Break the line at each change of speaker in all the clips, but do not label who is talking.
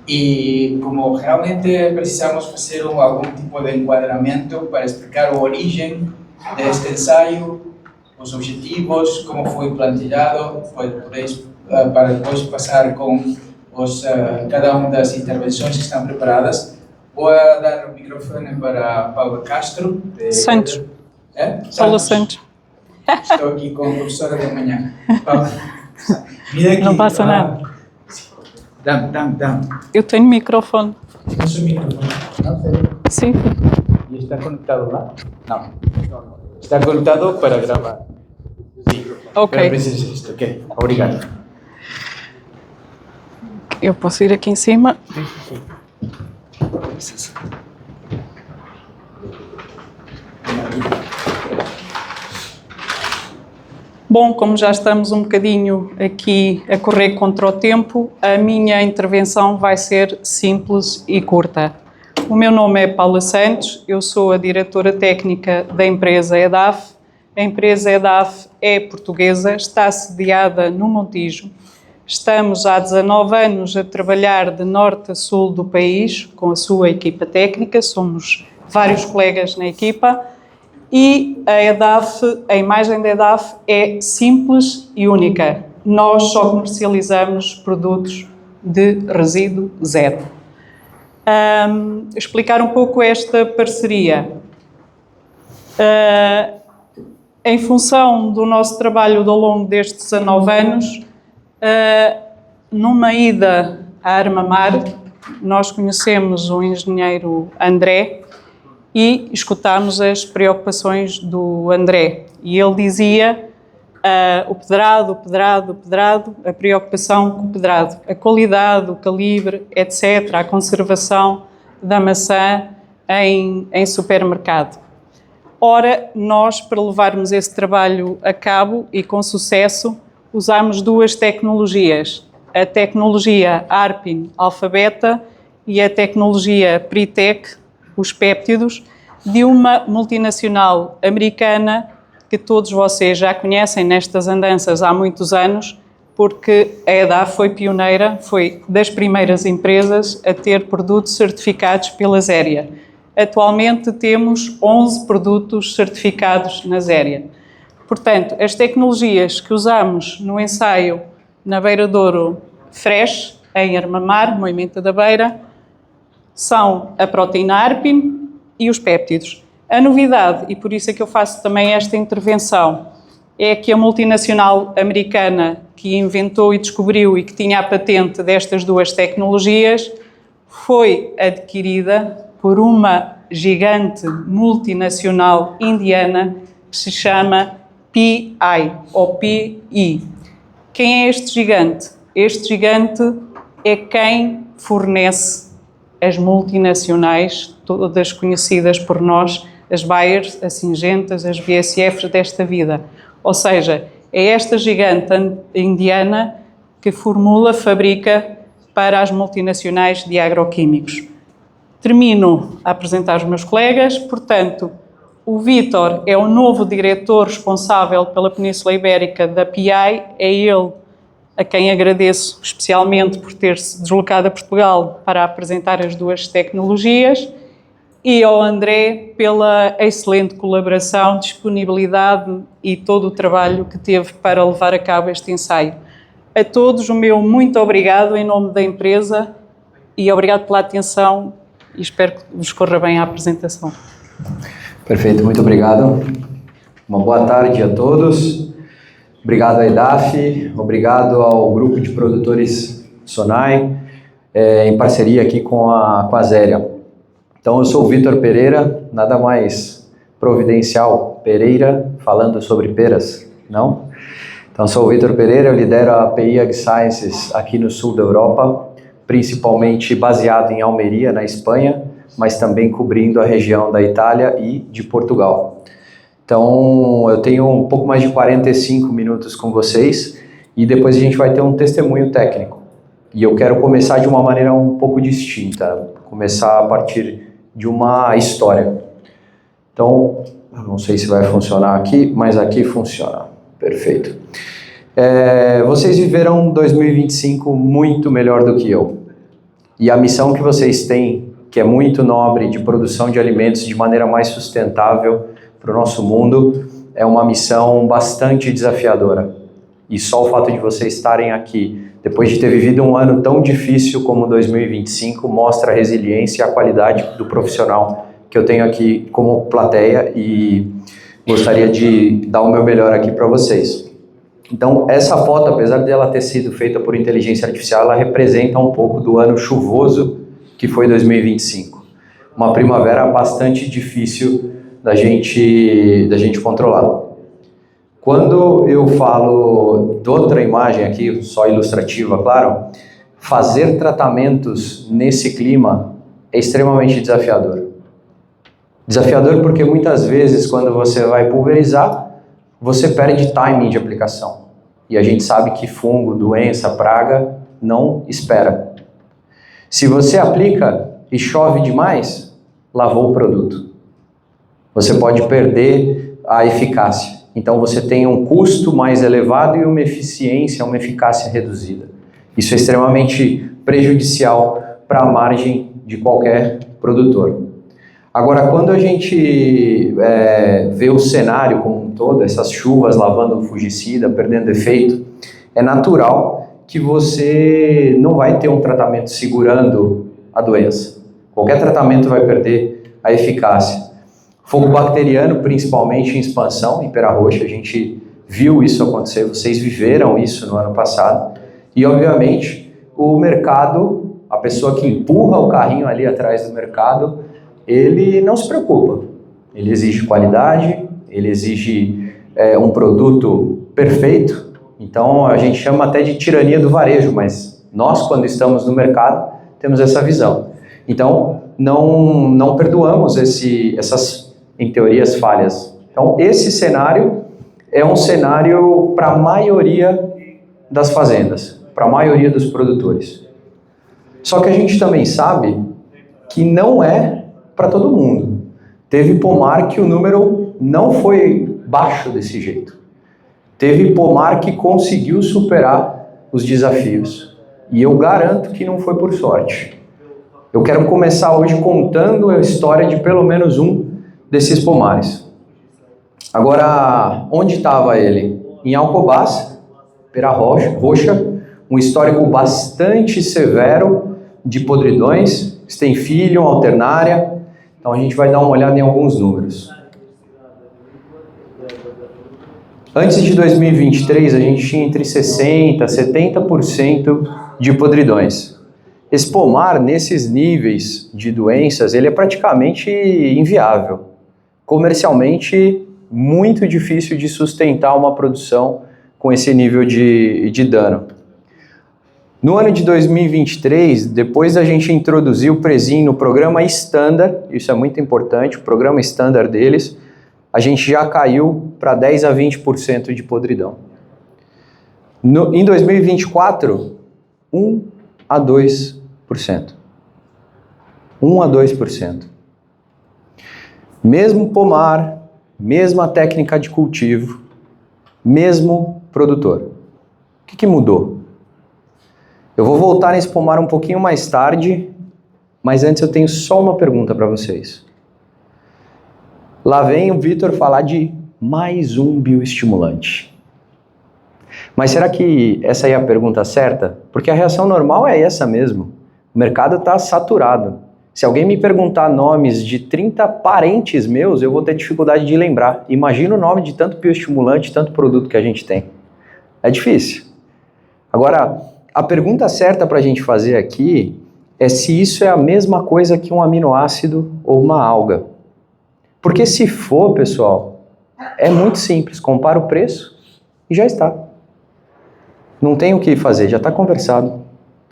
E como realmente precisamos fazer algum tipo de enquadramento para explicar a origem deste ensaio, os objetivos, como foi planejado, podeis para depois passar com cada uma das intervenções que estão preparadas. Vou dar o microfone para Paula Castro.
Santos. Paula Santos.
Estou aqui com a professora da manhã. Paula, mira aqui.
Não passa nada.
Dá-me.
Eu tenho microfone.
O seu microfone? Não, sério?
Sim.
E está conectado lá? Não. Está conectado para gravar. Sim.
Ok.
Pero precisa disto, ok. Obrigado.
Eu posso ir aqui em cima?
Sim.
Bom, como já estamos um bocadinho aqui a correr contra o tempo, a minha intervenção vai ser simples e curta. O meu nome é Paula Santos, eu sou a diretora técnica da empresa EDAF. A empresa EDAF é portuguesa, está sediada no Montijo. Estamos há 19 anos a trabalhar de norte a sul do país com a sua equipa técnica, somos vários colegas na equipa. E a EDAF, a imagem da EDAF é simples e única. Nós só comercializamos produtos de resíduo zero. Explicar um pouco esta parceria. Em função do nosso trabalho ao longo destes 19 anos, numa ida à Armamar, nós conhecemos o engenheiro André, e escutámos as preocupações do André. E ele dizia o pedrado, a preocupação com o pedrado, a qualidade, o calibre, etc., a conservação da maçã em supermercado. Ora, nós, para levarmos esse trabalho a cabo e com sucesso, usámos duas tecnologias. A tecnologia Arpin Alfabeta e a tecnologia Pritec, os péptidos, de uma multinacional americana que todos vocês já conhecem nestas andanças há muitos anos, porque a EDAF foi pioneira, foi das primeiras empresas a ter produtos certificados pela Zéria. Atualmente temos 11 produtos certificados na Zéria. Portanto, as tecnologias que usamos no ensaio na Beira Douro Fresh, em Armamar, Moimenta da Beira, são a proteína Arpin e os péptidos. A novidade, e por isso é que eu faço também esta intervenção, é que a multinacional americana que inventou e descobriu e que tinha a patente destas duas tecnologias foi adquirida por uma gigante multinacional indiana que se chama PI, ou PI. Quem é este gigante? Este gigante é quem fornece as multinacionais, todas conhecidas por nós, as Bayers, as Singentas, as BSFs desta vida. Ou seja, é esta gigante indiana que formula, fabrica para as multinacionais de agroquímicos. Termino a apresentar os meus colegas, portanto, o Vítor é o novo diretor responsável pela Península Ibérica da PI, é ele a quem agradeço especialmente por ter-se deslocado a Portugal para apresentar as duas tecnologias, e ao André pela excelente colaboração, disponibilidade e todo o trabalho que teve para levar a cabo este ensaio. A todos o meu muito obrigado em nome da empresa e obrigado pela atenção e espero que vos corra bem a apresentação.
Perfeito, muito obrigado. Uma boa tarde a todos. Obrigado à EDAF, obrigado ao grupo de produtores Sonai, em parceria aqui com a Zéria. Então, eu sou o Vítor Pereira, nada mais providencial Pereira, falando sobre peras, não? Então, sou o Vítor Pereira, eu lidero a API Ag Sciences aqui no sul da Europa, principalmente baseado em Almeria, na Espanha, mas também cobrindo a região da Itália e de Portugal. Então, eu tenho um pouco mais de 45 minutos com vocês e depois a gente vai ter um testemunho técnico. E eu quero começar de uma maneira um pouco distinta, começar a partir de uma história. Então, não sei se vai funcionar aqui, mas aqui funciona. Perfeito. Vocês viverão 2025 muito melhor do que eu. E a missão que vocês têm, que é muito nobre, de produção de alimentos de maneira mais sustentável para o nosso mundo, é uma missão bastante desafiadora. E só o fato de vocês estarem aqui, depois de ter vivido um ano tão difícil como 2025, mostra a resiliência e a qualidade do profissional que eu tenho aqui como plateia e gostaria de dar o meu melhor aqui para vocês. Então, essa foto, apesar de ela ter sido feita por inteligência artificial, ela representa um pouco do ano chuvoso que foi 2025. Uma primavera bastante difícil da gente controlar. Quando eu falo de outra imagem aqui, só ilustrativa, claro, fazer tratamentos nesse clima é extremamente desafiador. Desafiador porque muitas vezes, quando você vai pulverizar, você perde timing de aplicação. E a gente sabe que fungo, doença, praga não espera. Se você aplica e chove demais, lavou o produto. Você pode perder a eficácia. Então você tem um custo mais elevado e uma eficiência, uma eficácia reduzida. Isso é extremamente prejudicial para a margem de qualquer produtor. Agora, quando a gente vê o cenário como um todo, essas chuvas lavando o fungicida, perdendo efeito, é natural que você não vai ter um tratamento segurando a doença. Qualquer tratamento vai perder a eficácia. Fogo bacteriano, principalmente em expansão, em pera roxa, a gente viu isso acontecer, vocês viveram isso no ano passado. E, obviamente, o mercado, a pessoa que empurra o carrinho ali atrás do mercado, ele não se preocupa. Ele exige qualidade, ele exige um produto perfeito. Então, a gente chama até de tirania do varejo, mas nós, quando estamos no mercado, temos essa visão. Então, não perdoamos essas, em teorias, falhas. Então, esse cenário é um cenário para a maioria das fazendas, para a maioria dos produtores. Só que a gente também sabe que não é para todo mundo. Teve pomar que o número não foi baixo desse jeito. Teve pomar que conseguiu superar os desafios. E eu garanto que não foi por sorte. Eu quero começar hoje contando a história de pelo menos um desses pomares. Agora, onde estava ele? Em Alcobaça, pera roxa, um histórico bastante severo de podridões, Stenphilium, alternária. Então a gente vai dar uma olhada em alguns números. Antes de 2023, a gente tinha entre 60% a 70% de podridões. Esse pomar, nesses níveis de doenças, ele é praticamente inviável. Comercialmente, muito difícil de sustentar uma produção com esse nível de dano. No ano de 2023, depois da gente introduzir o Prezin no programa Standard, isso é muito importante, o programa Standard deles, a gente já caiu para 10 a 20% de podridão. Em 2024, 1 a 2%. 1 a 2%. Mesmo pomar, mesma técnica de cultivo, mesmo produtor. O que mudou? Eu vou voltar nesse pomar um pouquinho mais tarde, mas antes eu tenho só uma pergunta para vocês. Lá vem o Vitor falar de mais um bioestimulante. Mas será que essa aí é a pergunta certa? Porque a reação normal é essa mesmo. O mercado está saturado. Se alguém me perguntar nomes de 30 parentes meus, eu vou ter dificuldade de lembrar. Imagina o nome de tanto bioestimulante, tanto produto que a gente tem. É difícil. Agora, a pergunta certa para a gente fazer aqui é se isso é a mesma coisa que um aminoácido ou uma alga. Porque se for, pessoal, é muito simples. Compara o preço e já está. Não tem o que fazer, já está conversado.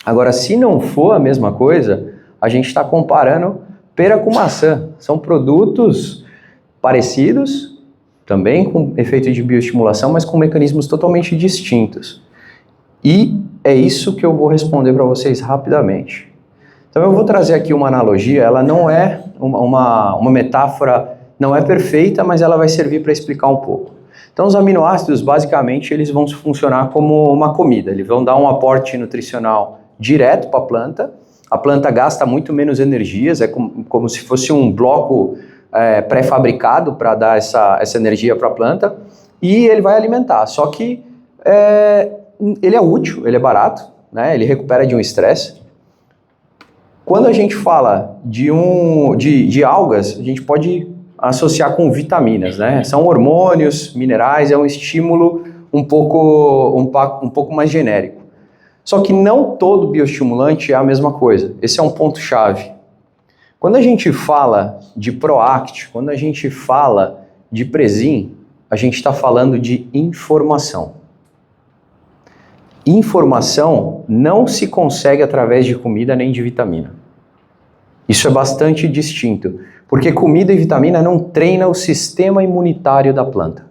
Agora, se não for a mesma coisa, a gente está comparando pera com maçã. São produtos parecidos, também com efeito de bioestimulação, mas com mecanismos totalmente distintos. E é isso que eu vou responder para vocês rapidamente. Então eu vou trazer aqui uma analogia, ela não é uma metáfora, não é perfeita, mas ela vai servir para explicar um pouco. Então os aminoácidos, basicamente, eles vão funcionar como uma comida, eles vão dar um aporte nutricional direto para a planta a planta gasta muito menos energias, é como se fosse um bloco pré-fabricado para dar essa energia para a planta, e ele vai alimentar. Só que ele é útil, ele é barato, né? Ele recupera de um estresse. Quando a gente fala de algas, a gente pode associar com vitaminas, né? São hormônios, minerais, é um estímulo um pouco mais genérico. Só que não todo bioestimulante é a mesma coisa. Esse é um ponto-chave. Quando a gente fala de Proact, quando a gente fala de Presim, a gente está falando de informação. Informação não se consegue através de comida nem de vitamina. Isso é bastante distinto, porque comida e vitamina não treinam o sistema imunitário da planta.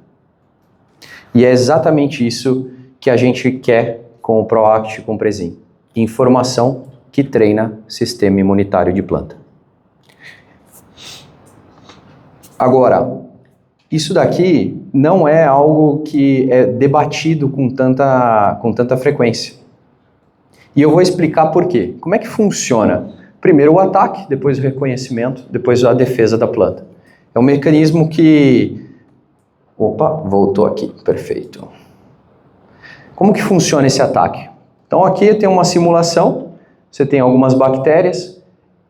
E é exatamente isso que a gente quer com o Proact e com o Presim. Informação que treina o sistema imunitário de planta. Agora, isso daqui não é algo que é debatido com tanta frequência. E eu vou explicar por quê. Como é que funciona? Primeiro o ataque, depois o reconhecimento, depois a defesa da planta. É um mecanismo que... Opa, voltou aqui, perfeito. Como que funciona esse ataque? Então aqui tem uma simulação, você tem algumas bactérias,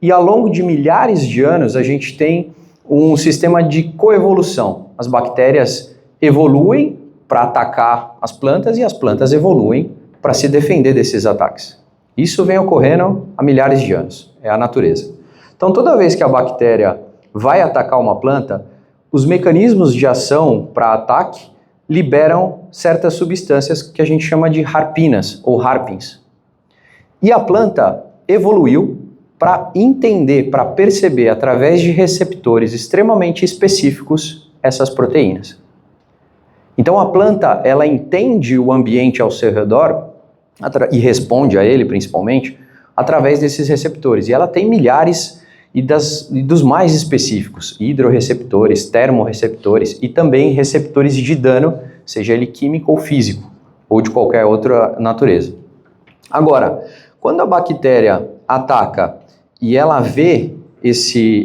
e ao longo de milhares de anos a gente tem um sistema de coevolução. As bactérias evoluem para atacar as plantas e as plantas evoluem para se defender desses ataques. Isso vem ocorrendo há milhares de anos, é a natureza. Então toda vez que a bactéria vai atacar uma planta, os mecanismos de ação para ataque liberam certas substâncias que a gente chama de harpinas ou harpins. E a planta evoluiu para entender, para perceber através de receptores extremamente específicos essas proteínas. Então a planta, ela entende o ambiente ao seu redor e responde a ele principalmente através desses receptores. E ela tem milhares e dos mais específicos, hidroreceptores, termorreceptores e também receptores de dano, seja ele químico ou físico, ou de qualquer outra natureza. Agora, quando a bactéria ataca e ela vê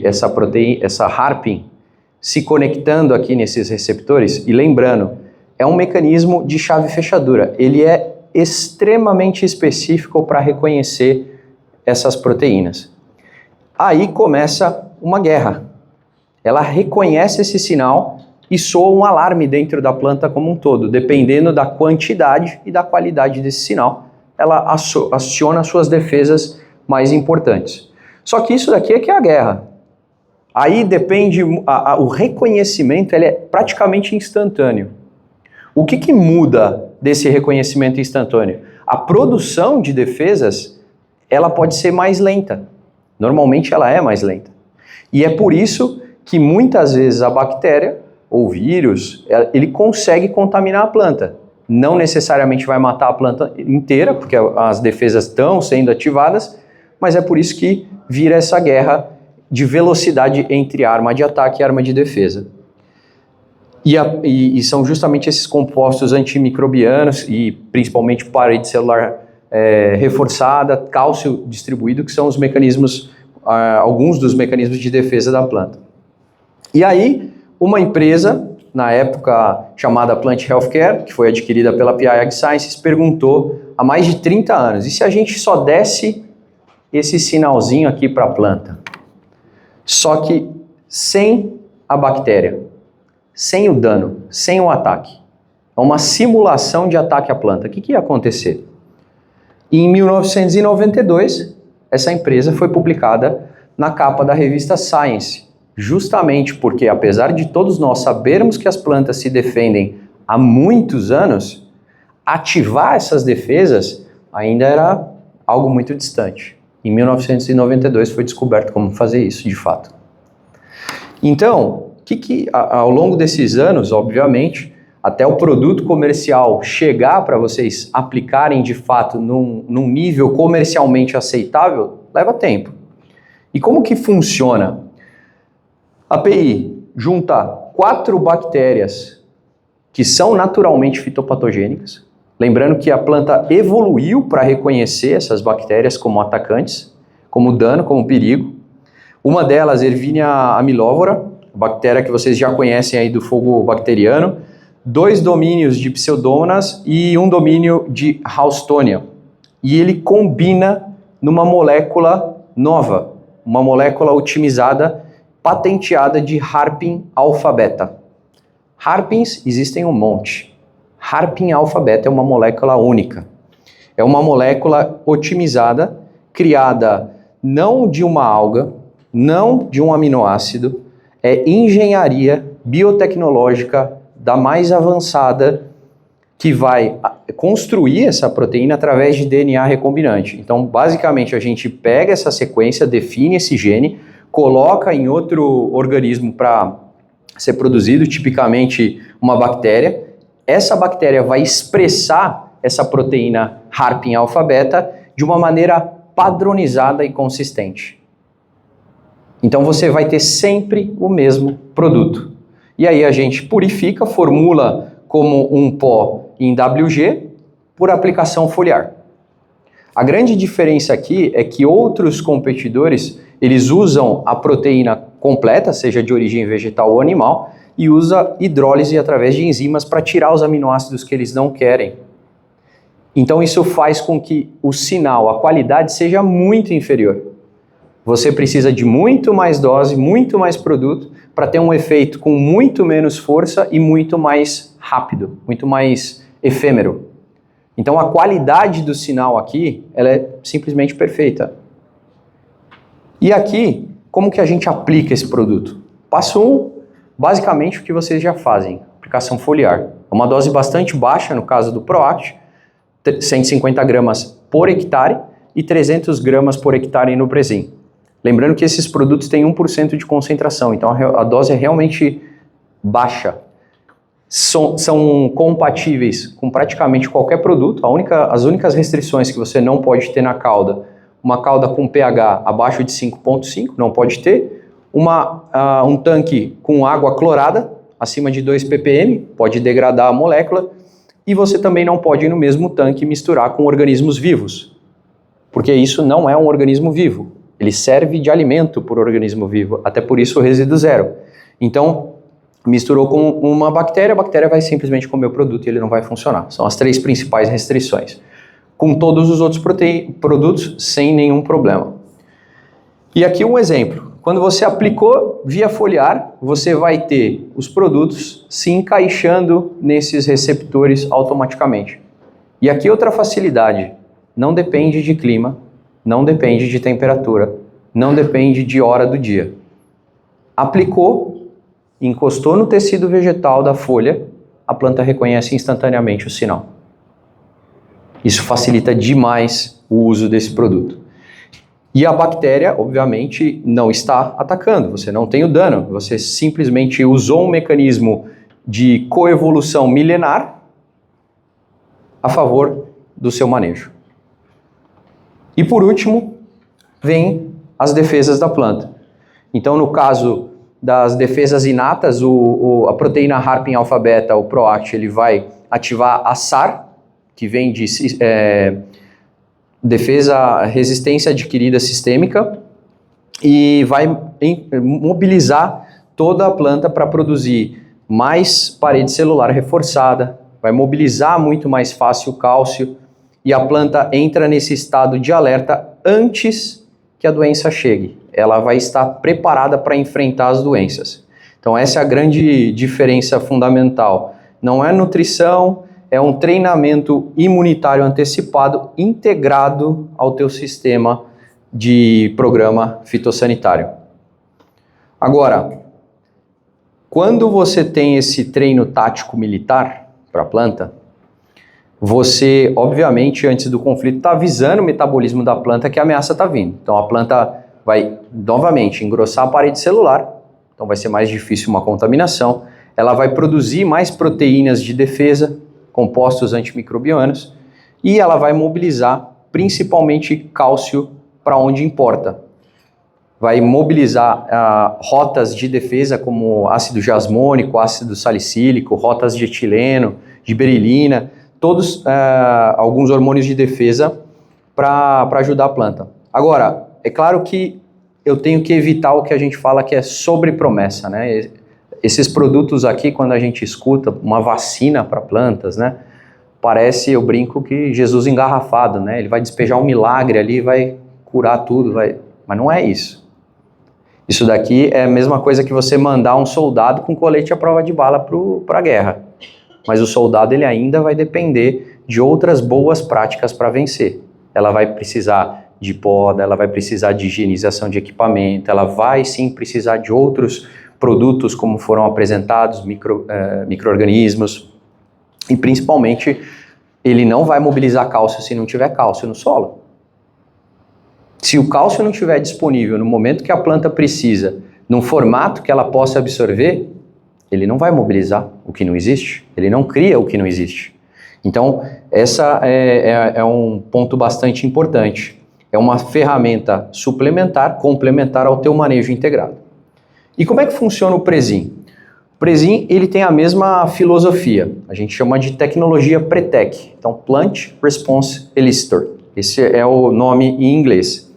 essa proteína, essa harpin, se conectando aqui nesses receptores, e lembrando, é um mecanismo de chave fechadura, ele é extremamente específico para reconhecer essas proteínas. Aí começa uma guerra. Ela reconhece esse sinal e soa um alarme dentro da planta como um todo, dependendo da quantidade e da qualidade desse sinal. Ela aciona suas defesas mais importantes. Só que isso daqui é que é a guerra. Aí depende, o reconhecimento ele é praticamente instantâneo. O que muda desse reconhecimento instantâneo? A produção de defesas, ela pode ser mais lenta. Normalmente ela é mais lenta. E é por isso que muitas vezes a bactéria ou vírus, ele consegue contaminar a planta. Não necessariamente vai matar a planta inteira, porque as defesas estão sendo ativadas, mas é por isso que vira essa guerra de velocidade entre arma de ataque e arma de defesa. E são justamente esses compostos antimicrobianos e principalmente parede celular reforçada, cálcio distribuído, que são os mecanismos, alguns dos mecanismos de defesa da planta. E aí, uma empresa, na época chamada Plant Healthcare, que foi adquirida pela PI AgSciences, perguntou há mais de 30 anos, e se a gente só desse esse sinalzinho aqui para a planta? Só que sem a bactéria, sem o dano, sem o ataque. É uma simulação de ataque à planta. O que ia acontecer? E em 1992, essa empresa foi publicada na capa da revista Science, justamente porque, apesar de todos nós sabermos que as plantas se defendem há muitos anos, ativar essas defesas ainda era algo muito distante. Em 1992 foi descoberto como fazer isso, de fato. Então, ao longo desses anos, obviamente, até o produto comercial chegar para vocês aplicarem de fato num nível comercialmente aceitável, leva tempo. E como que funciona? A PI junta 4 bactérias que são naturalmente fitopatogênicas, lembrando que a planta evoluiu para reconhecer essas bactérias como atacantes, como dano, como perigo. Uma delas, Erwinia amylovora, bactéria que vocês já conhecem aí do fogo bacteriano, 2 domínios de Pseudomonas e um domínio de Haustonia. E ele combina numa molécula nova, uma molécula otimizada, patenteada de Harpin alfa-beta. Harpins existem um monte. Harpin alfa-beta é uma molécula única. É uma molécula otimizada, criada não de uma alga, não de um aminoácido, é engenharia biotecnológica da mais avançada que vai construir essa proteína através de DNA recombinante. Então, basicamente, a gente pega essa sequência, define esse gene, coloca em outro organismo para ser produzido, tipicamente uma bactéria. Essa bactéria vai expressar essa proteína Harpin alfa-beta de uma maneira padronizada e consistente. Então você vai ter sempre o mesmo produto. E aí a gente purifica, formula como um pó em WG por aplicação foliar. A grande diferença aqui é que outros competidores, eles usam a proteína completa, seja de origem vegetal ou animal, e usa hidrólise através de enzimas para tirar os aminoácidos que eles não querem. Então isso faz com que o sinal, a qualidade seja muito inferior. Você precisa de muito mais dose, muito mais produto, para ter um efeito com muito menos força e muito mais rápido, muito mais efêmero. Então a qualidade do sinal aqui, ela é simplesmente perfeita. E aqui, como que a gente aplica esse produto? Passo 1, basicamente o que vocês já fazem, aplicação foliar. É uma dose bastante baixa, no caso do ProAct, 150 gramas por hectare e 300 gramas por hectare no Presim. Lembrando que esses produtos têm 1% de concentração, então a dose é realmente baixa. São compatíveis com praticamente qualquer produto. As únicas restrições que você não pode ter na cauda, uma cauda com pH abaixo de 5,5, não pode ter. Um tanque com água clorada, acima de 2 ppm, pode degradar a molécula. E você também não pode no mesmo tanque misturar com organismos vivos, porque isso não é um organismo vivo. Ele serve de alimento para o organismo vivo, até por isso o resíduo zero. Então, misturou com uma bactéria, a bactéria vai simplesmente comer o produto e ele não vai funcionar. São as 3 principais restrições. Com todos os outros produtos, sem nenhum problema. E aqui um exemplo. Quando você aplicou via foliar, você vai ter os produtos se encaixando nesses receptores automaticamente. E aqui outra facilidade. Não depende de clima, não depende de temperatura, não depende de hora do dia. Aplicou, encostou no tecido vegetal da folha, a planta reconhece instantaneamente o sinal. Isso facilita demais o uso desse produto. E a bactéria, obviamente, não está atacando, você não tem o dano, você simplesmente usou um mecanismo de coevolução milenar a favor do seu manejo. E por último, vem as defesas da planta. Então, no caso das defesas inatas, a proteína Harpin alfa-beta, o ProAct, ele vai ativar a SAR, que vem de resistência adquirida sistêmica, e vai mobilizar toda a planta para produzir mais parede celular reforçada, vai mobilizar muito mais fácil o cálcio, e a planta entra nesse estado de alerta antes que a doença chegue. Ela vai estar preparada para enfrentar as doenças. Então essa é a grande diferença fundamental. Não é nutrição, é um treinamento imunitário antecipado integrado ao teu sistema de programa fitossanitário. Agora, quando você tem esse treino tático militar para a planta, você, obviamente, antes do conflito, está avisando o metabolismo da planta que a ameaça está vindo. Então a planta vai, novamente, engrossar a parede celular, então vai ser mais difícil uma contaminação, ela vai produzir mais proteínas de defesa, compostos antimicrobianos, e ela vai mobilizar principalmente cálcio para onde importa. Vai mobilizar rotas de defesa como ácido jasmônico, ácido salicílico, rotas de etileno, de berilina, todos alguns hormônios de defesa para ajudar a planta. Agora, é claro que eu tenho que evitar o que a gente fala que é sobrepromessa, né? Esses produtos aqui, quando a gente escuta uma vacina para plantas, né? Parece, eu brinco, que Jesus engarrafado, né? Ele vai despejar um milagre ali, vai curar tudo, mas não é isso. Isso daqui é a mesma coisa que você mandar um soldado com colete à prova de bala para a guerra. Mas o soldado ele ainda vai depender de outras boas práticas para vencer. Ela vai precisar de poda, ela vai precisar de higienização de equipamento, ela vai sim precisar de outros produtos como foram apresentados, micro-organismos, e principalmente ele não vai mobilizar cálcio se não tiver cálcio no solo. Se o cálcio não estiver disponível no momento que a planta precisa, num formato que ela possa absorver, ele não vai mobilizar o que não existe, ele não cria o que não existe. Então, essa é um ponto bastante importante. É uma ferramenta suplementar, complementar ao teu manejo integrado. E como é que funciona o Prezi? O Prezi, ele tem a mesma filosofia, a gente chama de tecnologia Pretec, então Plant Response Elicitor, esse é o nome em inglês.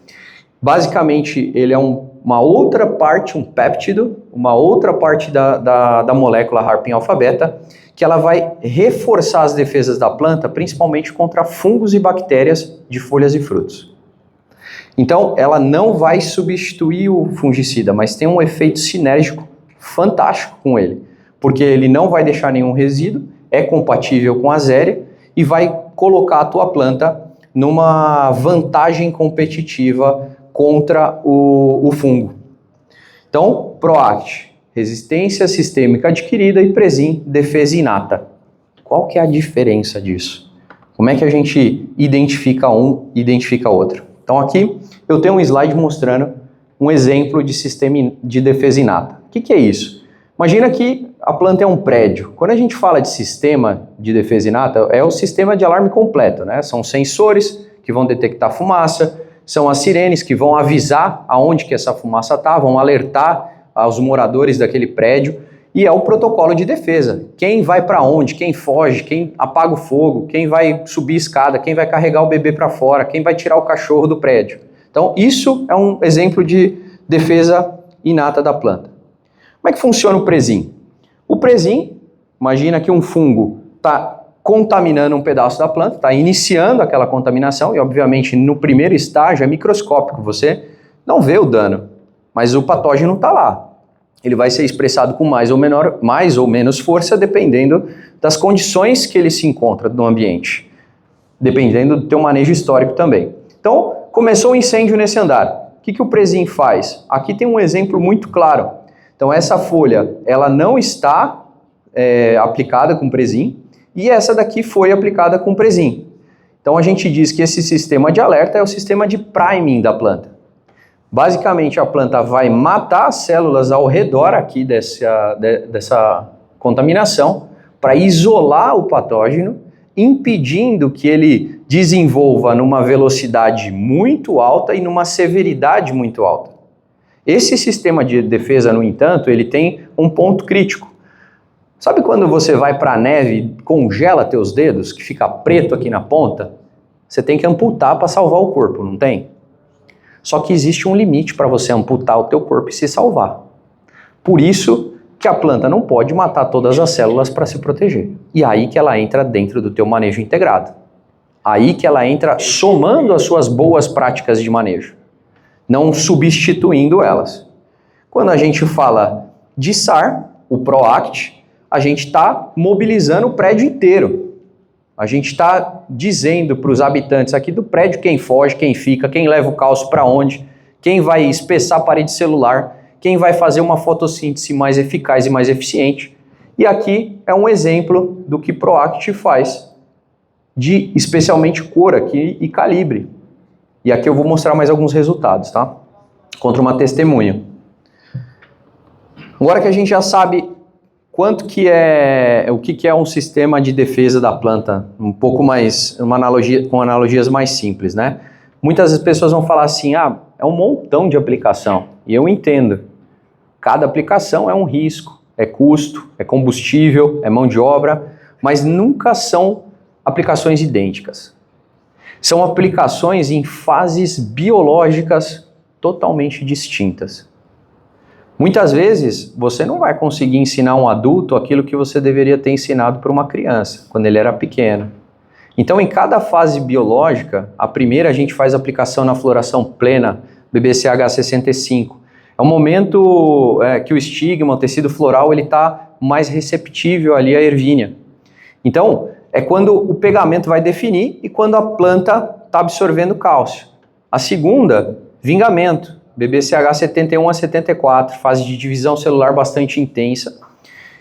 Basicamente, ele é uma outra parte, um péptido, uma outra parte da molécula Harpin alfa-beta, que ela vai reforçar as defesas da planta, principalmente contra fungos e bactérias de folhas e frutos. Então, ela não vai substituir o fungicida, mas tem um efeito sinérgico fantástico com ele, porque ele não vai deixar nenhum resíduo, é compatível com a azéria e vai colocar a tua planta numa vantagem competitiva contra o fungo. Então, Proact, resistência sistêmica adquirida, e Prezi, defesa inata. Qual que é a diferença disso? Como é que a gente identifica um e identifica outro? Então aqui eu tenho um slide mostrando um exemplo de sistema de defesa inata. O que é isso? Imagina que a planta é um prédio. Quando a gente fala de sistema de defesa inata, é o sistema de alarme completo, né? São sensores que vão detectar fumaça, são as sirenes que vão avisar aonde que essa fumaça está, vão alertar aos moradores daquele prédio, e é o protocolo de defesa. Quem vai para onde, quem foge, quem apaga o fogo, quem vai subir escada, quem vai carregar o bebê para fora, quem vai tirar o cachorro do prédio. Então, isso é um exemplo de defesa inata da planta. Como é que funciona o Prezi? O Prezi, imagina que um fungo está contaminando um pedaço da planta, está iniciando aquela contaminação, e obviamente no primeiro estágio é microscópico, você não vê o dano, mas o patógeno está lá. Ele vai ser expressado com mais ou menos força, dependendo das condições que ele se encontra no ambiente, dependendo do teu manejo histórico também. Então, começou um incêndio nesse andar. O que o Prezi faz? Aqui tem um exemplo muito claro. Então, essa folha, ela não está aplicada com Prezi, e essa daqui foi aplicada com Prezi. Então, a gente diz que esse sistema de alerta é o sistema de priming da planta. Basicamente, a planta vai matar as células ao redor aqui dessa contaminação para isolar o patógeno, impedindo que ele desenvolva numa velocidade muito alta e numa severidade muito alta. Esse sistema de defesa, no entanto, ele tem um ponto crítico. Sabe quando você vai para a neve e congela teus dedos, que fica preto aqui na ponta? Você tem que amputar para salvar o corpo, não tem? Só que existe um limite para você amputar o teu corpo e se salvar. Por isso que a planta não pode matar todas as células para se proteger. E aí que ela entra dentro do teu manejo integrado. Aí que ela entra somando as suas boas práticas de manejo, não substituindo elas. Quando a gente fala de SAR, o Proact, a gente está mobilizando o prédio inteiro. A gente está dizendo para os habitantes aqui do prédio quem foge, quem fica, quem leva o cálcio para onde, quem vai espessar a parede celular, quem vai fazer uma fotossíntese mais eficaz e mais eficiente. E aqui é um exemplo do que Proact faz, de especialmente cor aqui e calibre. E aqui eu vou mostrar mais alguns resultados, tá? Contra uma testemunha. Agora que a gente já sabe quanto que o que é um sistema de defesa da planta, um pouco mais, com analogias mais simples, né? Muitas pessoas vão falar assim, é um montão de aplicação, e eu entendo. Cada aplicação é um risco, é custo, é combustível, é mão de obra, mas nunca são aplicações idênticas. São aplicações em fases biológicas totalmente distintas. Muitas vezes, você não vai conseguir ensinar um adulto aquilo que você deveria ter ensinado para uma criança, quando ele era pequeno. Então, em cada fase biológica, a primeira a gente faz aplicação na floração plena, BBCH 65. É um momento que o estigma, o tecido floral, ele está mais receptível ali à ervínia. Então, é quando o pegamento vai definir e quando a planta está absorvendo cálcio. A segunda, vingamento, BBCH 71 a 74, fase de divisão celular bastante intensa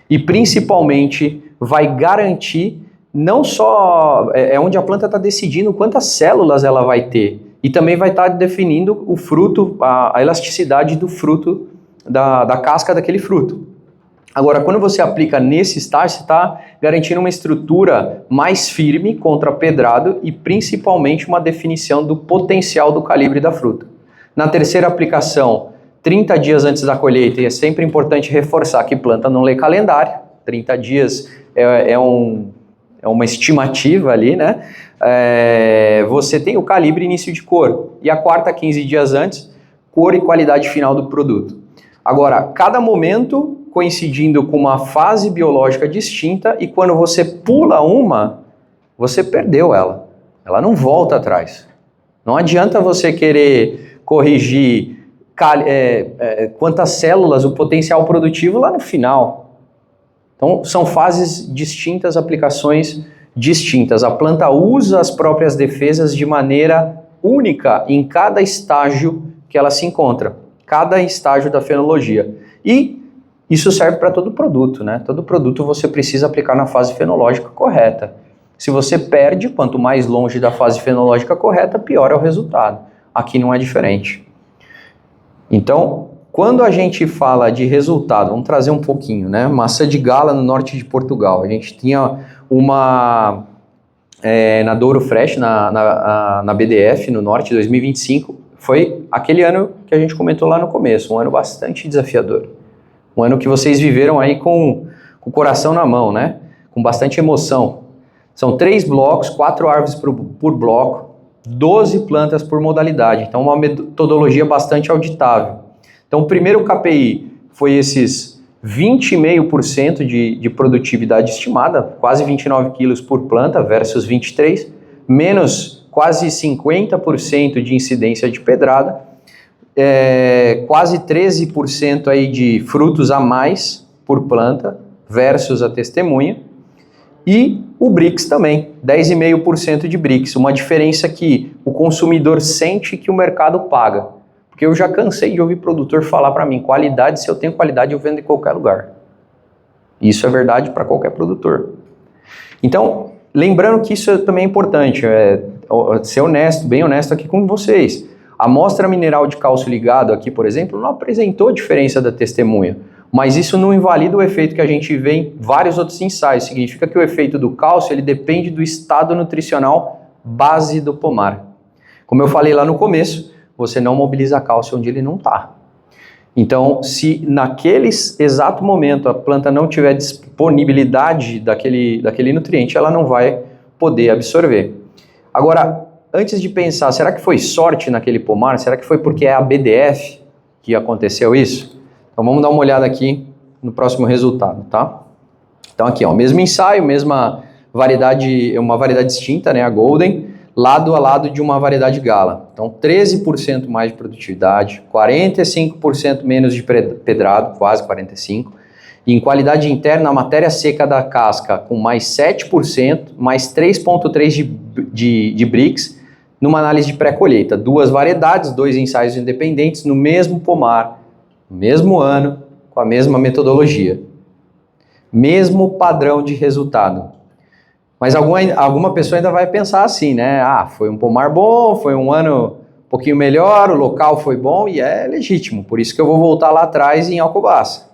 e principalmente vai garantir não só onde a planta está decidindo quantas células ela vai ter e também vai estar definindo o fruto, a elasticidade do fruto, da casca daquele fruto. Agora, quando você aplica nesse estágio, você está garantindo uma estrutura mais firme contra pedrado e principalmente uma definição do potencial do calibre da fruta. Na terceira aplicação, 30 dias antes da colheita, e é sempre importante reforçar que planta não lê calendário, 30 dias é uma estimativa ali, né? Você tem o calibre e início de cor, e a quarta, 15 dias antes, cor e qualidade final do produto. Agora, cada momento coincidindo com uma fase biológica distinta e quando você pula uma, você perdeu ela. Ela não volta atrás. Não adianta você querer corrigir quantas células, o potencial produtivo lá no final. Então, são fases distintas, aplicações distintas. A planta usa as próprias defesas de maneira única em cada estágio que ela se encontra. Cada estágio da fenologia. E isso serve para todo produto, né? Todo produto você precisa aplicar na fase fenológica correta. Se você perde, quanto mais longe da fase fenológica correta, pior é o resultado. Aqui não é diferente. Então, quando a gente fala de resultado, vamos trazer um pouquinho, né? Maçã de Gala no norte de Portugal. A gente tinha uma na Douro Fresh, na BDF, no norte, 2025. Foi aquele ano que a gente comentou lá no começo, um ano bastante desafiador. Um ano que vocês viveram aí com o coração na mão, né? Com bastante emoção. São 3 blocos, 4 árvores por bloco, 12 plantas por modalidade. Então, uma metodologia bastante auditável. Então, o primeiro KPI foi esses 20,5% de produtividade estimada, quase 29 quilos por planta versus 23, menos quase 50% de incidência de pedrada, quase 13% aí de frutos a mais por planta versus a testemunha, e o BRICS também, 10,5% de BRICS, uma diferença que o consumidor sente que o mercado paga, porque eu já cansei de ouvir produtor falar para mim, qualidade, se eu tenho qualidade eu vendo em qualquer lugar. Isso é verdade para qualquer produtor. Então, lembrando que isso também é importante, ser honesto, bem honesto aqui com vocês. A amostra mineral de cálcio ligado aqui, por exemplo, não apresentou diferença da testemunha, mas isso não invalida o efeito que a gente vê em vários outros ensaios. Significa que o efeito do cálcio ele depende do estado nutricional base do pomar. Como eu falei lá no começo, você não mobiliza cálcio onde ele não está. Então, se naquele exato momento a planta não tiver disponibilidade daquele nutriente, ela não vai poder absorver. Agora, antes de pensar, será que foi sorte naquele pomar? Será que foi porque é a BDF que aconteceu isso? Então vamos dar uma olhada aqui no próximo resultado, tá? Então aqui, ó, mesmo ensaio, mesma variedade, uma variedade distinta, né, a Golden, lado a lado de uma variedade Gala. Então 13% mais de produtividade, 45% menos de pedrado, quase 45%, e em qualidade interna, a matéria seca da casca com mais 7%, mais 3,3% de BRICS, numa análise de pré-colheita. 2 variedades, 2 ensaios independentes, no mesmo pomar, no mesmo ano, com a mesma metodologia. Mesmo padrão de resultado. Mas alguma pessoa ainda vai pensar assim, né? Ah, foi um pomar bom, foi um ano um pouquinho melhor, o local foi bom e é legítimo. Por isso que eu vou voltar lá atrás em Alcobaça.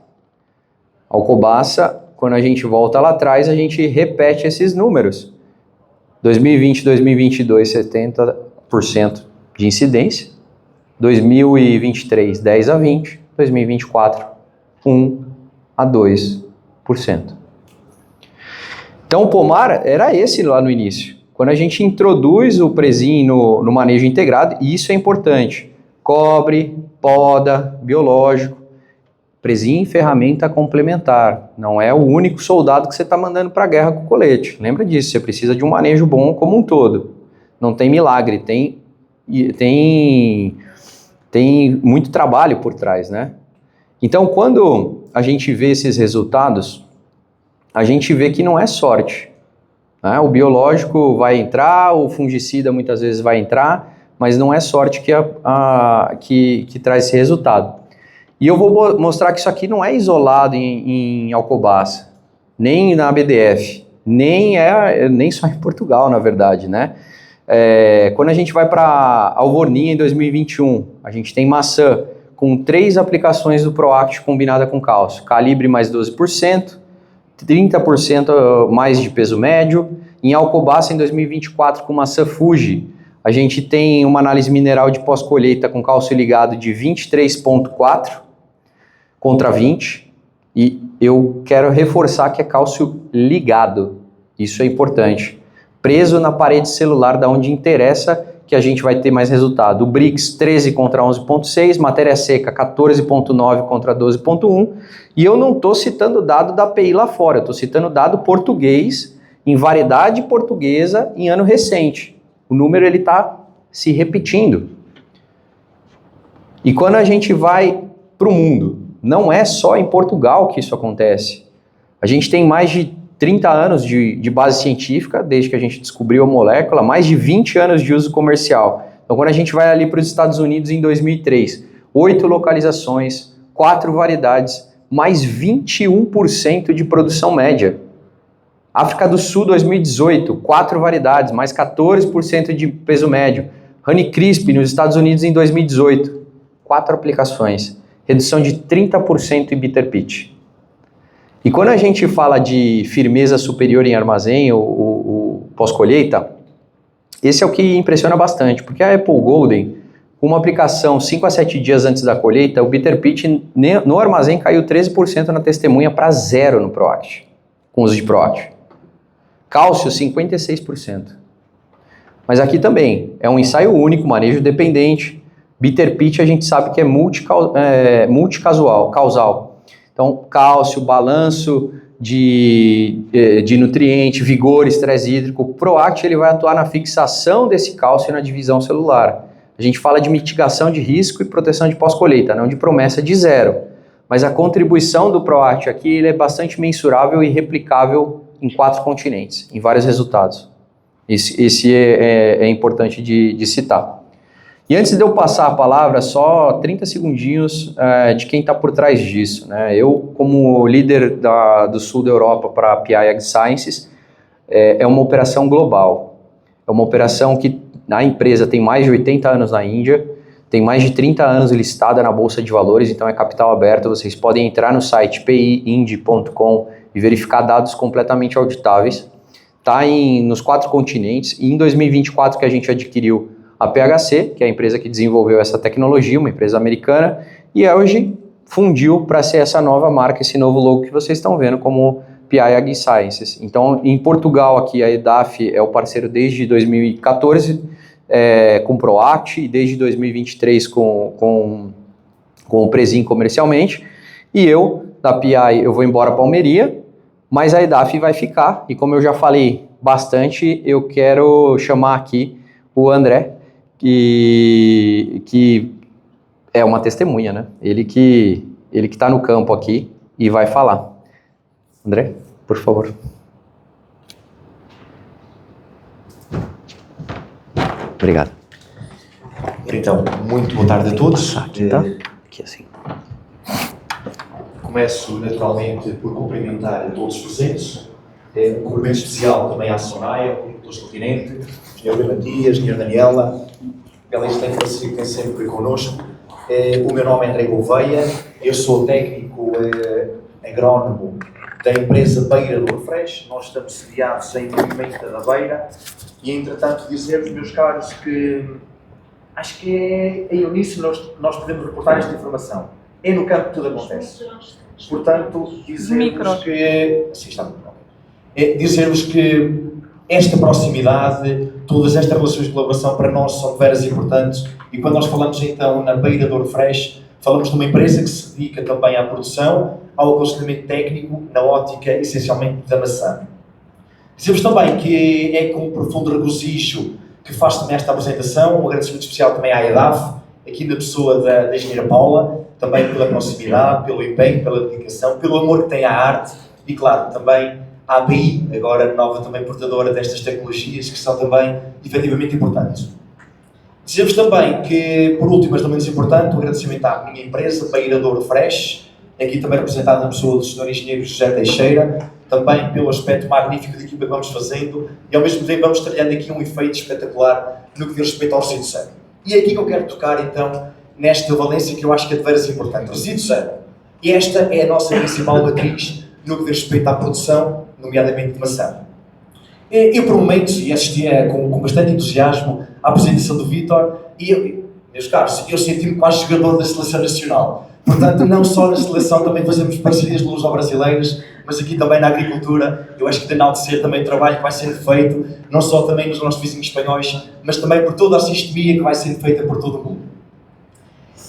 Alcobaça, quando a gente volta lá atrás, a gente repete esses números. 2020, 2022, 70% de incidência. 2023, 10 a 20. 2024, 1 a 2%. Então o pomar era esse lá no início. Quando a gente introduz o Presim no manejo integrado, e isso é importante. cobre, poda, biológico. Presim, ferramenta complementar. Não é o único soldado que você está mandando para a guerra com o colete. Lembra disso, você precisa de um manejo bom como um todo. Não tem milagre, tem muito trabalho por trás, né? Então, quando a gente vê esses resultados, a gente vê que não é sorte, né? O biológico vai entrar, o fungicida muitas vezes vai entrar, mas não é sorte que traz esse resultado. E eu vou mostrar que isso aqui não é isolado em Alcobaça, nem na BDF, nem só em Portugal, na verdade, né? Quando a gente vai para Alvornia em 2021, a gente tem maçã com 3 aplicações do Proact combinada com cálcio, calibre mais 12%, 30% mais de peso médio. Em Alcobaça, em 2024, com maçã Fuji, a gente tem uma análise mineral de pós-colheita com cálcio ligado de 23,4 contra 20, e eu quero reforçar que é cálcio ligado, isso é importante, preso na parede celular, da onde interessa que a gente vai ter mais resultado. O BRICS 13 contra 11,6, matéria seca 14,9 contra 12,1, e eu não estou citando dado da API lá fora, eu estou citando dado português, em variedade portuguesa, em ano recente. O número ele está se repetindo. E quando a gente vai para o mundo, não é só em Portugal que isso acontece. A gente tem mais de 30 anos de base científica, desde que a gente descobriu a molécula, mais de 20 anos de uso comercial. Então, quando a gente vai ali para os Estados Unidos em 2003, 8 localizações, 4 variedades, mais 21% de produção média. África do Sul, 2018, 4 variedades, mais 14% de peso médio. Honeycrisp, nos Estados Unidos, em 2018, 4 aplicações. Redução de 30% em bitter pitch. E quando a gente fala de firmeza superior em armazém, o pós-colheita, esse é o que impressiona bastante, porque a Apple Golden, com uma aplicação 5 a 7 dias antes da colheita, o bitter pitch no armazém caiu 13% na testemunha para 0 no Proact, com uso de Proact. Cálcio, 56%. Mas aqui também, é um ensaio único, manejo dependente. Bitter pitch a gente sabe que é multicausal. Então, cálcio, balanço de nutriente, vigor, estresse hídrico. O Proact ele vai atuar na fixação desse cálcio na divisão celular. A gente fala de mitigação de risco e proteção de pós-colheita, não de promessa de 0. Mas a contribuição do Proact aqui ele é bastante mensurável e replicável em 4 continentes, em vários resultados. Esse é importante de citar. E antes de eu passar a palavra, só 30 segundinhos de quem está por trás disso, né? Eu, como líder do sul da Europa para a PI Ag Sciences, é uma operação global. É uma operação que a empresa tem mais de 80 anos na Índia, tem mais de 30 anos listada na Bolsa de Valores, então é capital aberto. Vocês podem entrar no site piindi.com e verificar dados completamente auditáveis. Está nos 4 continentes, e em 2024 que a gente adquiriu a PHC, que é a empresa que desenvolveu essa tecnologia, uma empresa americana, e hoje fundiu para ser essa nova marca, esse novo logo que vocês estão vendo como PI Ag Sciences. Então, em Portugal, aqui a EDAF é o parceiro desde 2014 com o Proact, e desde 2023 com o Presim comercialmente, e eu, da PI, eu vou embora para Almeria, mas a EDAF vai ficar, e como eu já falei bastante, eu quero chamar aqui o André, que é uma testemunha, né? Ele que está no campo aqui e vai falar. André, por favor. Obrigado.
Então, muito boa tarde a todos.
Aqui tá? Aqui assim.
Começo naturalmente por cumprimentar todos os presentes. Um cumprimento especial também à Sonai, ao Clube do Continente, Sr. Matias, Sr. Daniela, pela excelente parceria que tem sempre connosco. O meu nome é André Gouveia, eu sou técnico agrónomo da empresa Beira do Refresh. Nós estamos sediados em Pimenta da Beira e, entretanto, dizer-vos, meus caros, que acho que é em uníssono nós podemos reportar esta informação. É no campo que tudo acontece. Portanto, dizer-vos que... Assim está muito bom. Dizer-vos que esta proximidade, todas estas relações de colaboração para nós são veras importantes E quando nós falamos então na Beira Douro Fresh, falamos de uma empresa que se dedica também à produção, ao aconselhamento técnico, na ótica essencialmente da maçã. Dizemos também que é com profundo regozijo que faz também esta apresentação, um agradecimento especial também à EDAF, aqui na pessoa da engenheira Paula, também pela proximidade, pelo empenho, pela dedicação, pelo amor que tem à arte e, claro, também à ABI, agora nova também portadora destas tecnologias que são também efetivamente importantes. Dizemos também que, por último, mas não menos importante, um agradecimento à minha empresa, Beira Douro Fresh, aqui também representada na pessoa do Sr. Engenheiro José Teixeira, também pelo aspecto magnífico de equipa que vamos fazendo e, ao mesmo tempo, vamos trilhando aqui um efeito espetacular no que diz respeito ao resíduo zero. E é aqui que eu quero tocar, então, nesta valência que eu acho que é de veras importante. Resíduo zero. E esta é a nossa principal matriz no que diz respeito à produção, nomeadamente de maçã. Eu, por momentos, e assistia com bastante entusiasmo à apresentação do Vítor, e eu, meus caros, eu senti-me quase jogador da Seleção Nacional. Portanto, não só na seleção, também fazemos parcerias luso-brasileiras, mas aqui também na agricultura, eu acho que de enaltecer também o trabalho que vai sendo feito, não só também nos nossos vizinhos espanhóis, mas também por toda a sistemia que vai sendo feita por todo o mundo.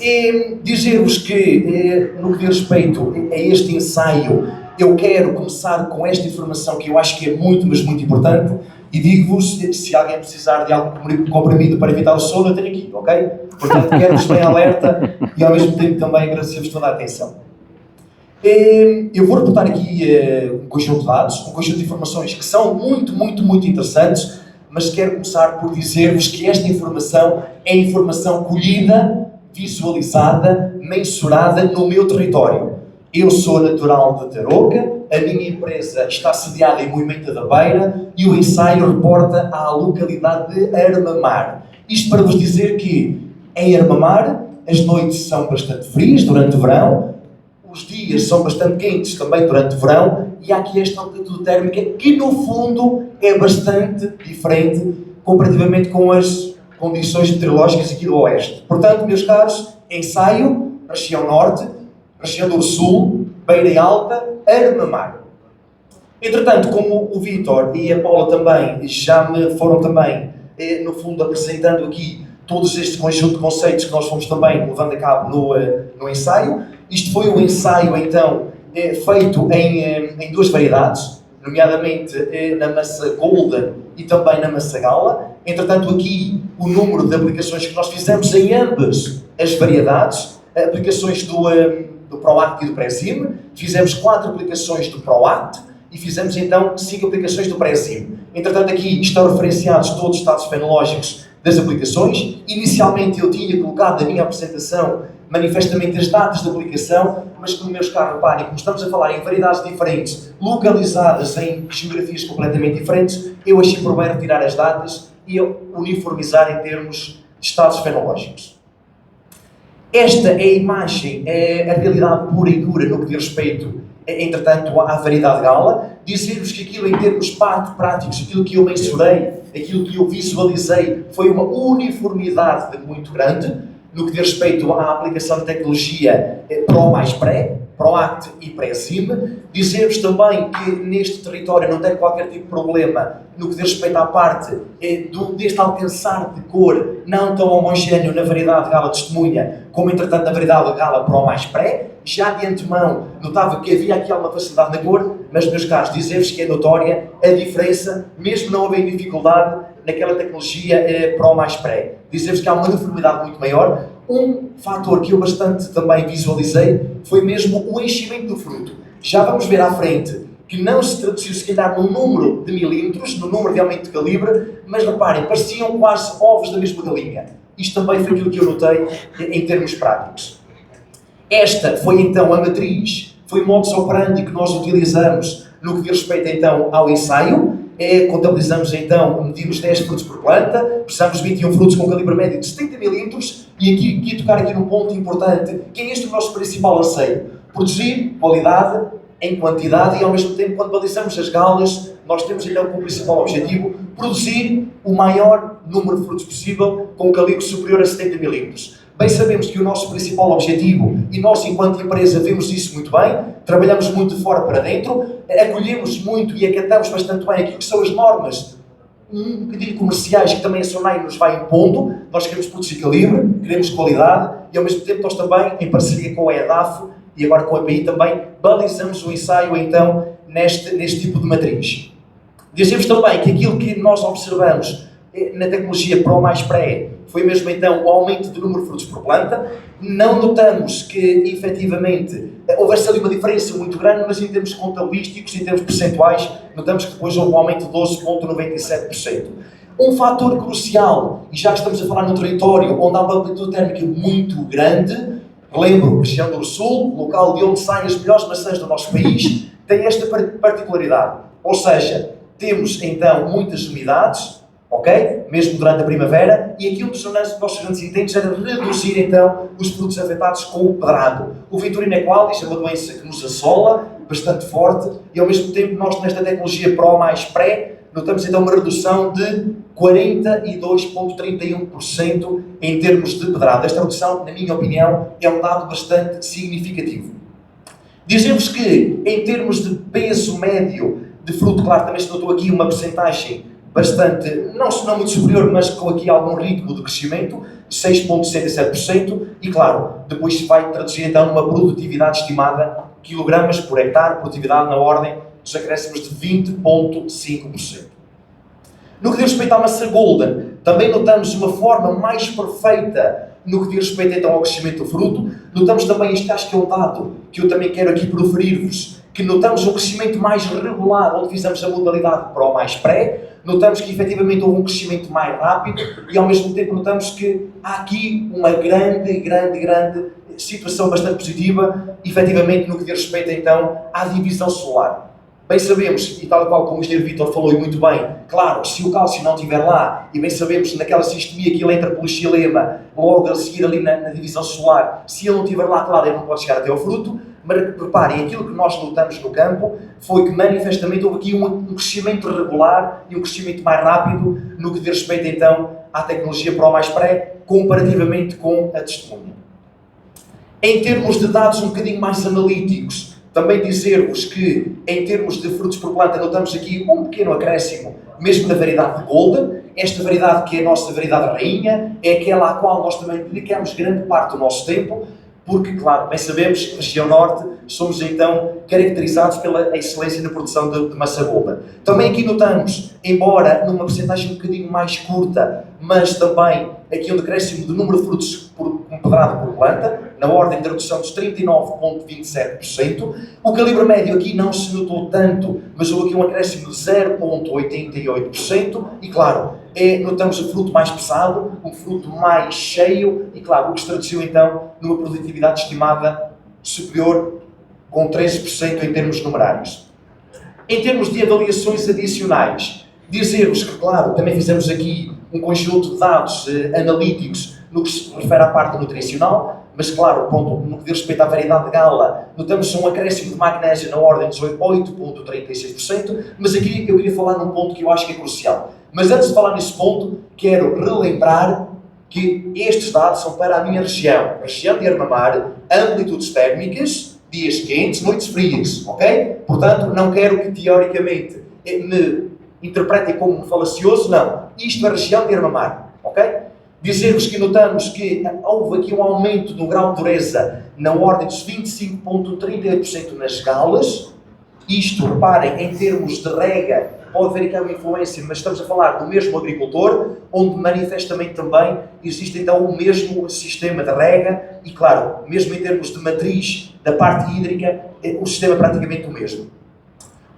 E dizer-vos que, no que diz respeito a este ensaio, eu quero começar com esta informação que eu acho que é muito, mas muito importante, e digo-vos, se alguém precisar de algum comprimido para evitar o sono, eu tenho aqui, ok? Portanto, quero-vos bem alerta e ao mesmo tempo também agradecer-vos toda a atenção. Eu vou reportar aqui um conjunto de dados, um conjunto de informações que são muito, muito, muito interessantes, mas quero começar por dizer-vos que esta informação é informação colhida, visualizada, mensurada no meu território. Eu sou natural de Tarouca, a minha empresa está sediada em Moimenta da Beira e o ensaio reporta à localidade de Armamar. Isto para vos dizer que em Armamar as noites são bastante frias durante o verão, os dias são bastante quentes também durante o verão e há aqui esta amplitude térmica que no fundo é bastante diferente comparativamente com as condições meteorológicas aqui do Oeste. Portanto, meus caros, ensaio, região Norte, região do Sul, Beira Alta, Armamar. Entretanto, como o Vítor e a Paula também já me foram também, no fundo, apresentando aqui todos este conjunto de conceitos que nós fomos também levando a cabo no ensaio, isto foi um ensaio, então, feito em duas variedades, nomeadamente na maçã Golden e também na maçã Gala. Entretanto, aqui o número de aplicações que nós fizemos em ambas as variedades, aplicações do ProAct e do Pré-Sim, fizemos 4 aplicações do ProAct e fizemos então 5 aplicações do Pré-Sim. Entretanto, aqui estão referenciados todos os estados fenológicos das aplicações. Inicialmente eu tinha colocado na minha apresentação manifestamente as datas de aplicação, mas como meus caros reparem, como estamos a falar em variedades diferentes, localizadas em geografias completamente diferentes, eu achei por bem retirar as datas e uniformizar em termos de estados fenológicos. Esta é a imagem, é a realidade pura e dura no que diz respeito, entretanto, à variedade Gala. Dizer-vos que aquilo em termos práticos, aquilo que eu mensurei, aquilo que eu visualizei, foi uma uniformidade muito grande no que diz respeito à aplicação de tecnologia Pro mais Pré, ProAct e Pré-Sim. Dizer-vos também que neste território não tem qualquer tipo de problema no que diz respeito à parte deste alcançar de cor não tão homogéneo na variedade Gala Testemunha, como entretanto na variedade Gala Pro mais Pré. Já de antemão notava que havia aqui alguma facilidade na cor, mas meus caros, dizer-vos que é notória a diferença, mesmo não havendo dificuldade naquela tecnologia Pro mais Pré. Dizer-vos que há uma uniformidade muito maior. Um fator que eu bastante também visualizei foi mesmo o enchimento do fruto. Já vamos ver à frente que não se traduziu se calhar no número de milímetros, no número de aumento de calibre, mas reparem, pareciam quase ovos da mesma galinha. Isto também foi aquilo que eu notei em termos práticos. Esta foi então a matriz, foi o modus operandi que nós utilizamos no que diz respeito então ao ensaio. Contabilizamos então, medimos 10 frutos por planta, precisamos de 21 frutos com calibre médio de 70 milímetros e aqui tocar aqui num ponto importante, que é este o nosso principal anseio: produzir qualidade em quantidade e ao mesmo tempo, quando balizamos as galas, nós temos então como principal objetivo produzir o maior número de frutos possível com um calibre superior a 70 milímetros. Bem sabemos que o nosso principal objetivo, e nós enquanto empresa vemos isso muito bem, trabalhamos muito de fora para dentro, acolhemos muito e acatamos bastante bem aquilo que são as normas um bocadinho comerciais que também a Sonai nos vai impondo. Nós queremos produzir calibre, queremos qualidade e ao mesmo tempo nós também, em parceria com a EDAF e agora com a EPI também, balizamos o ensaio então neste tipo de matriz. Dizemos também que aquilo que nós observamos na tecnologia Pro mais Pré foi mesmo então o aumento do número de frutos por planta. Não notamos que efetivamente houvesse ali uma diferença muito grande, mas em termos contabilísticos, em termos percentuais, notamos que depois houve um aumento de 12,97%. Um fator crucial, e já estamos a falar num território onde há uma amplitude térmica muito grande, lembro, região do Sul, local de onde saem as melhores maçãs do nosso país, tem esta particularidade. Ou seja, temos então muitas umidades, ok? Mesmo durante a primavera, e aquilo que os nossos grandes intentes era reduzir então os produtos afetados com o pedrado. O Vitorino equalis é uma doença que nos assola, bastante forte, e ao mesmo tempo nós nesta tecnologia Pro mais Pré notamos então uma redução de 42,31% em termos de pedrado. Esta redução, na minha opinião, é um dado bastante significativo. Dizemos que em termos de peso médio de fruto, claro, também se notou aqui uma percentagem bastante, não muito superior, mas com aqui algum ritmo de crescimento, 6,67%, e claro, depois se vai traduzir então numa produtividade estimada, quilogramas por hectare, produtividade na ordem dos acréscimos de 20,5%. No que diz respeito à maçã Golden, também notamos uma forma mais perfeita no que diz respeito então ao crescimento do fruto. Notamos também, isto acho que é um dado que eu também quero aqui proferir-vos, que notamos um crescimento mais regular, onde fizemos a modalidade Pro mais Pré. Notamos que efetivamente houve um crescimento mais rápido e ao mesmo tempo notamos que há aqui uma grande situação bastante positiva, efetivamente no que diz respeito então à divisão solar. Bem sabemos, e tal qual como o engenheiro Vítor falou e muito bem, claro, se o cálcio não estiver lá, e bem sabemos naquela sistemia que ele entra pelo xilema, logo a seguir ali na divisão solar, se ele não estiver lá, claro, ele não pode chegar até ao fruto, mas reparem, aquilo que nós notamos no campo foi que manifestamente houve aqui um crescimento regular e um crescimento mais rápido no que diz respeito então à tecnologia Pro mais Pré, comparativamente com a testemunha. Em termos de dados um bocadinho mais analíticos, também dizer-vos que, em termos de frutos por planta, notamos aqui um pequeno acréscimo, mesmo na variedade de Golden. Esta variedade que é a nossa variedade rainha, é aquela à qual nós também dedicamos grande parte do nosso tempo, porque, claro, bem sabemos que na região norte somos então caracterizados pela excelência na produção de maçã Golden. Também aqui notamos, embora numa percentagem um bocadinho mais curta, mas também aqui um decréscimo do número de frutos pedrado por planta, na ordem de redução dos 39,27%. O calibre médio aqui não se notou tanto, mas houve aqui um acréscimo de 0,88%. E claro, notamos o fruto mais pesado, um fruto mais cheio e claro, o que se traduziu então numa produtividade estimada superior com 13% em termos numerários. Em termos de avaliações adicionais, dizer-vos que, claro, também fizemos aqui um conjunto de dados analíticos no que se refere à parte nutricional, mas claro, no que diz respeito à variedade de gala, notamos um acréscimo de magnésio na ordem de 8,36%, mas aqui eu queria falar num ponto que eu acho que é crucial. Mas antes de falar nesse ponto, quero relembrar que estes dados são para a minha região, a região de Armamar, amplitudes térmicas, dias quentes, noites frias, ok? Portanto, não quero que teoricamente me interpretem como um falacioso, não. Isto é a região de Armamar, ok? Dizer-vos que notamos que houve aqui um aumento do grau de dureza na ordem dos 25,38% nas galas. Isto, reparem, em termos de rega, pode haver aqui uma influência, mas estamos a falar do mesmo agricultor, onde manifestamente também existe então o mesmo sistema de rega e, claro, mesmo em termos de matriz da parte hídrica, o sistema é praticamente o mesmo.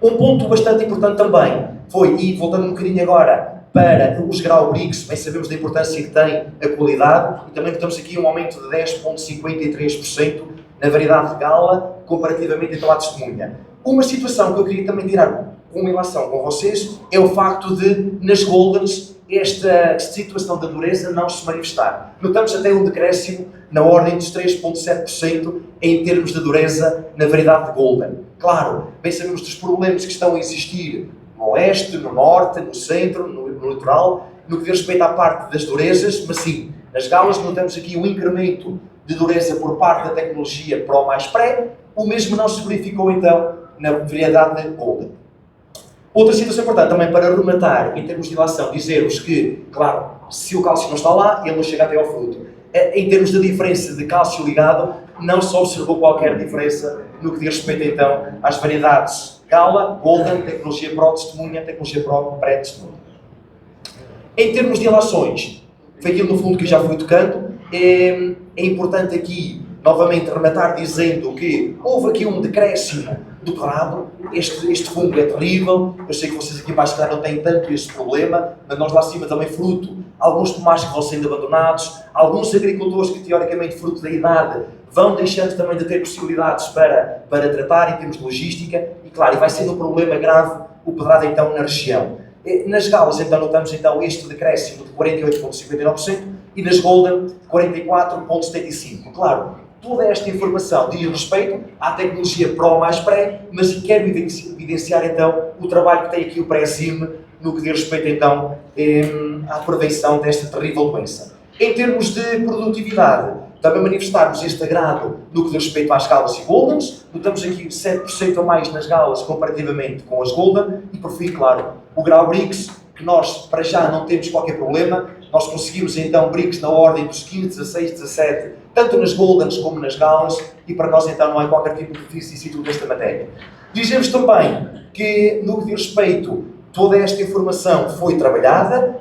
Um ponto bastante importante também foi, e voltando um bocadinho agora para os grau BRICS, bem sabemos da importância que tem a qualidade e também temos aqui um aumento de 10,53% na variedade de gala, comparativamente então à testemunha. Uma situação que eu queria também tirar com relação com vocês é o facto de, nas Goldens, esta situação da dureza não se manifestar. Notamos até um decréscimo na ordem dos 3,7% em termos de dureza na variedade de Golden. Claro, bem sabemos dos problemas que estão a existir no oeste, no norte, no centro, no litoral, no que diz respeito à parte das durezas, mas sim, nas galas notamos aqui um incremento de dureza por parte da tecnologia Pro mais Pré, o mesmo não se verificou então na variedade de Golden. Outra situação importante também para rematar, em termos de ilação, dizer-vos que, claro, se o cálcio não está lá, ele não chega até ao fruto. Em termos de diferença de cálcio ligado, não se observou qualquer diferença no que diz respeito então às variedades Gala, Golden, tecnologia pró-testemunha, tecnologia pré-testemunha. Em termos de ilações, foi aquilo no fundo que eu já fui tocando, é importante aqui novamente rematar dizendo que houve aqui um decréscimo do prado, este fungo é terrível, eu sei que vocês aqui embaixo não têm tanto este problema, mas nós lá acima também fruto, alguns tomates que vão sendo abandonados, alguns agricultores que teoricamente fruto da idade vão deixando também de ter possibilidades para tratar em termos de logística e claro, vai sendo um problema grave o pedrado então na região. Nas galas então notamos então este decréscimo de 48,59% e nas Golden 44,75%. Claro, toda esta informação diz respeito à tecnologia Pro mais Pré, mas quero evidenciar então o trabalho que tem aqui o Pré-Sim no que diz respeito então à prevenção desta terrível doença. Em termos de produtividade, também manifestarmos este agrado no que diz respeito às galas e Goldens, notamos aqui 7% a mais nas galas comparativamente com as Golden e por fim, claro, o grau BRICS, que nós para já não temos qualquer problema, nós conseguimos então BRICS na ordem dos 15, 16, 17, tanto nas Goldens como nas galas e para nós então não há qualquer tipo de vicissitude desta matéria. Dizemos também que no que diz respeito toda esta informação foi trabalhada,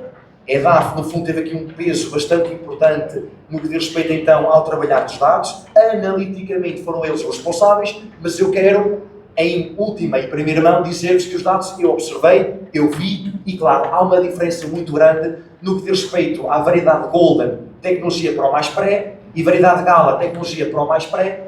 a EDAF, no fundo, teve aqui um peso bastante importante no que diz respeito, então, ao trabalhar dos dados. Analiticamente foram eles os responsáveis, mas eu quero, em última e primeira mão, dizer-vos que os dados eu observei, eu vi, e, claro, há uma diferença muito grande no que diz respeito à variedade Golden, tecnologia Pro mais Pré, e variedade Gala, tecnologia Pro mais Pré,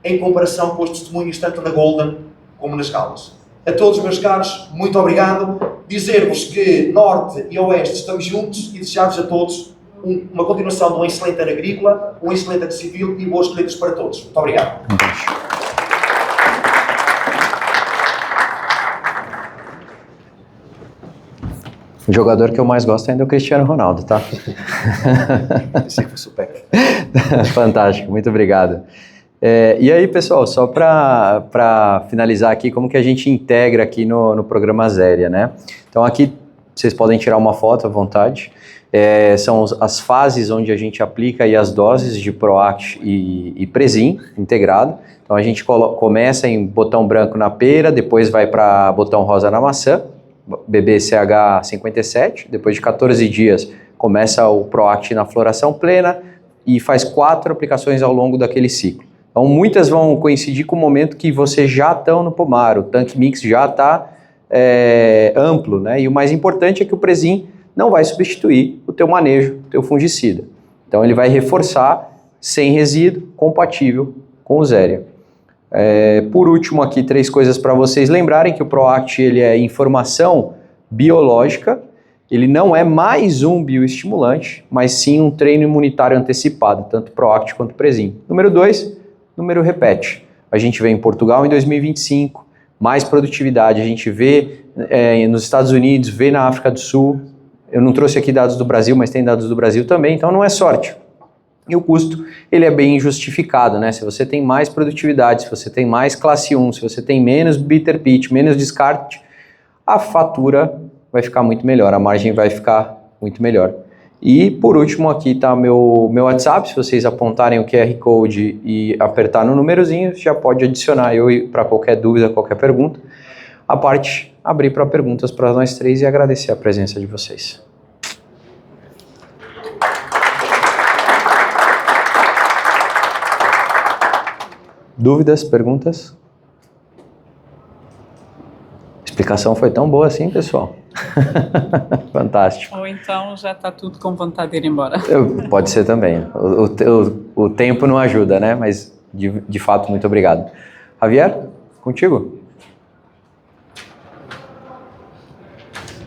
em comparação com os testemunhos, tanto na Golden como nas Galas. A todos, meus caros, muito obrigado. Dizer-vos que Norte e Oeste estamos juntos e desejar-vos a todos uma continuação de um excelente ano agrícola, um excelente ano civil e boas colheitas para todos. Muito obrigado.
O jogador que eu mais gosto ainda é o Cristiano Ronaldo, tá?
Esse aqui foi super.
Fantástico, muito obrigado. E aí, pessoal, só para finalizar aqui, como que a gente integra aqui no programa Azéria, né? Então aqui vocês podem tirar uma foto à vontade. São as fases onde a gente aplica aí as doses de PROACT e Presim integrado. Então a gente começa em botão branco na pera, depois vai para botão rosa na maçã, BBCH 57, depois de 14 dias começa o PROACT na floração plena e faz 4 aplicações ao longo daquele ciclo. Então muitas vão coincidir com o momento que vocês já estão no pomar, o tanque mix já está amplo, né? E o mais importante é que o Presim não vai substituir o teu manejo, o teu fungicida. Então ele vai reforçar sem resíduo, compatível com o Zéria. Por último aqui, 3 coisas para vocês lembrarem, que o PROACT ele é informação biológica, ele não é mais um bioestimulante, mas sim um treino imunitário antecipado, tanto PROACT quanto Presim. Número 2, número repete. A gente vê em Portugal em 2025, mais produtividade, a gente vê nos Estados Unidos, vê na África do Sul. Eu não trouxe aqui dados do Brasil, mas tem dados do Brasil também, então não é sorte. E o custo, ele é bem justificado, né? Se você tem mais produtividade, se você tem mais classe 1, se você tem menos bitter pitch, menos descarte, a fatura vai ficar muito melhor, a margem vai ficar muito melhor. E por último aqui está meu WhatsApp, se vocês apontarem o QR Code e apertar no númerozinho, já pode adicionar eu para qualquer dúvida, qualquer pergunta. A parte, abrir para perguntas para nós 3 e agradecer a presença de vocês. Dúvidas, perguntas? A explicação foi tão boa assim, pessoal? Fantástico.
Ou então já está tudo com vontade de ir embora.
Pode ser também. O tempo não ajuda, né? Mas, de fato, muito obrigado. Javier, contigo.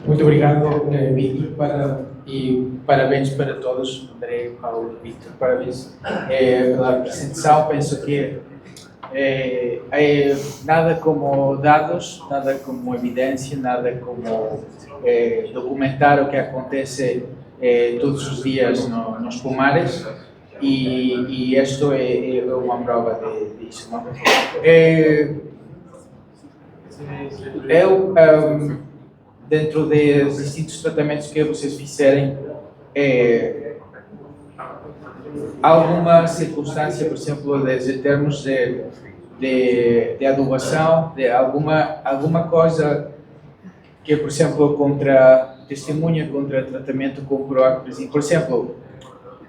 Muito obrigado, Vítor, e parabéns para todos, André, Paulo, Vítor, parabéns pela apresentação. Penso que nada como dados, nada como evidência, nada como documentar o que acontece todos os dias nos pomares, e isto é uma prova disso. dentro dos distintos tratamentos que vocês fizerem, alguma circunstância, por exemplo, em termos de adubação, de alguma coisa que, por exemplo, testemunha contra tratamento com cloroaquina. Por exemplo,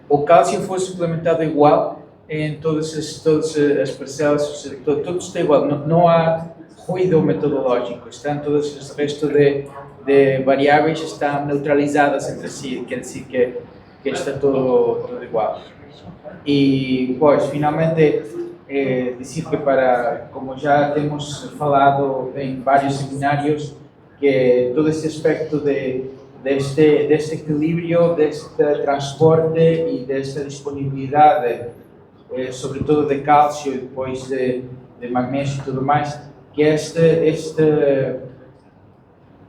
o cálcio foi suplementado igual em todas as parcelas, tudo está igual, não há ruído metodológico, estão todos o resto de variáveis estão neutralizadas entre si, quer dizer que está tudo igual. E, pois, finalmente, dizer que como já temos falado em vários seminários, que todo este aspecto deste equilíbrio, deste transporte e desta disponibilidade, sobretudo de cálcio e depois de magnésio e tudo mais, que esta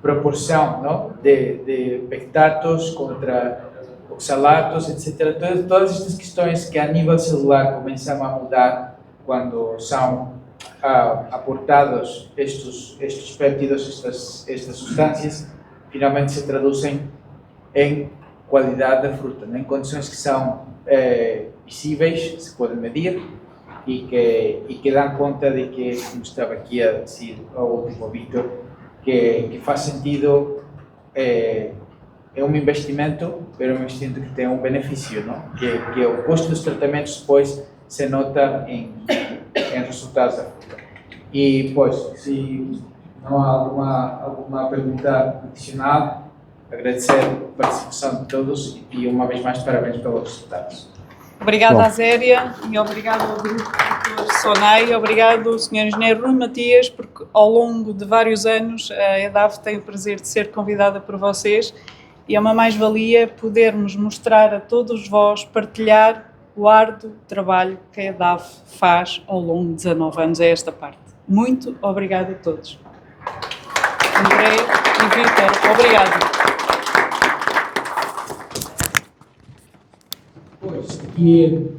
proporção, não? de pectatos contra oxalatos, etc. Todas estas questões que a nível celular começam a mudar quando são aportados estes péptidos, estas substâncias, finalmente se traduzem em qualidade da fruta, em condições que são visíveis, se podem medir e que dão conta de que, como estava aqui a dizer ao último Vítor, que faz sentido, é um investimento, mas um investimento que tem um benefício, não? Que o custo dos tratamentos depois se nota em resultados da fruta. E, pois, se não há alguma pergunta adicional, agradecer a participação de todos e, uma vez mais, parabéns pelos resultados.
Obrigada, Azéria, e obrigado ao grupo do SONAI, obrigado, Sr. Engenheiro Rui Matias, porque ao longo de vários anos a EDAF tem o prazer de ser convidada por vocês e é uma mais-valia podermos mostrar a todos vós, partilhar o árduo trabalho que a EDAF faz ao longo de 19 anos a esta parte. Muito obrigado a todos. André e Vítor, obrigado.
Pois, aqui